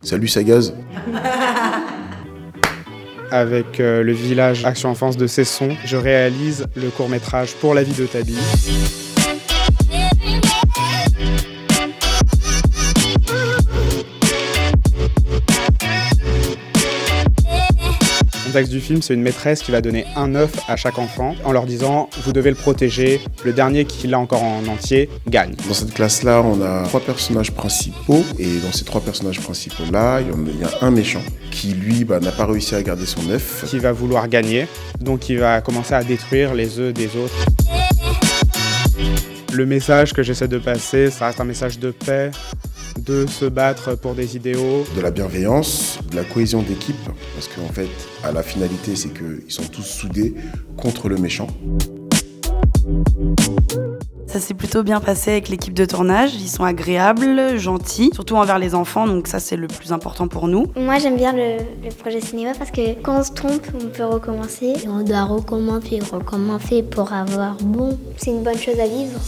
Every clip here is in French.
Salut Sagaz. Avec le village Action Enfance de Cesson, je réalise le court-métrage Pour la vie de Tabi. Le contexte du film, c'est une maîtresse qui va donner un œuf à chaque enfant en leur disant « vous devez le protéger, le dernier qui l'a encore en entier gagne ». Dans cette classe-là, on a 3 personnages principaux et dans ces 3 personnages principaux-là, il y a un méchant qui, lui, n'a pas réussi à garder son œuf. Qui va vouloir gagner, donc il va commencer à détruire les œufs des autres. Le message que j'essaie de passer, ça reste un message de paix, de se battre pour des idéaux. De la bienveillance, de la cohésion d'équipe, parce qu'en fait, à la finalité, c'est qu'ils sont tous soudés contre le méchant. Ça s'est plutôt bien passé avec l'équipe de tournage. Ils sont agréables, gentils, surtout envers les enfants, donc ça c'est le plus important pour nous. Moi j'aime bien le projet cinéma parce que quand on se trompe, on peut recommencer. Et on doit recommencer pour avoir bon. C'est une bonne chose à vivre.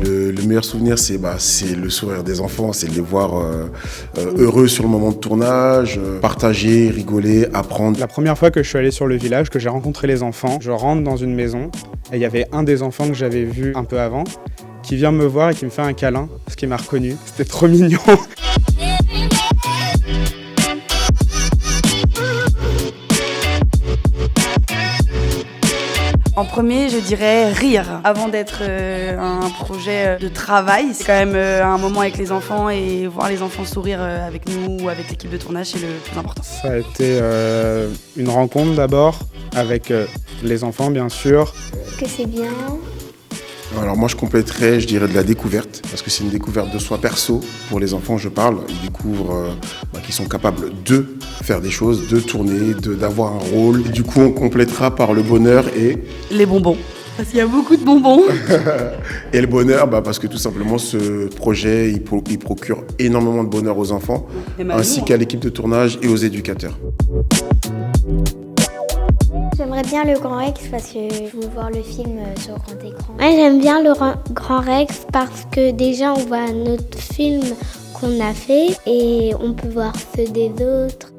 Le meilleur souvenir, c'est le sourire des enfants, c'est de les voir heureux sur le moment de tournage, partager, rigoler, apprendre. La première fois que je suis allé sur le village, que j'ai rencontré les enfants, je rentre dans une maison et il y avait un des enfants que j'avais vu un peu avant qui vient me voir et qui me fait un câlin parce qu'il m'a reconnu. C'était trop mignon. En premier, je dirais rire. Avant d'être un projet de travail, c'est quand même un moment avec les enfants et voir les enfants sourire avec nous ou avec l'équipe de tournage, c'est le plus important. Ça a été une rencontre d'abord avec les enfants, bien sûr. Que c'est bien. Alors moi je compléterais, je dirais de la découverte, parce que c'est une découverte de soi perso. Pour les enfants, je parle, ils découvrent qu'ils sont capables de faire des choses, de tourner, d'avoir un rôle. Et du coup, on complétera par le bonheur et... Les bonbons. Parce qu'il y a beaucoup de bonbons. Et le bonheur, parce que tout simplement, ce projet, il procure énormément de bonheur aux enfants, ainsi qu'à l'équipe de tournage et aux éducateurs. J'aimerais bien le Grand Rex parce que je veux voir le film sur grand écran. Moi j'aime bien le Grand Rex parce que déjà on voit notre film qu'on a fait et on peut voir ceux des autres.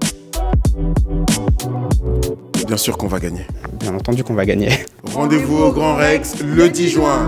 Bien sûr qu'on va gagner. Bien entendu qu'on va gagner. Rendez-vous au Grand Rex le 10 juin.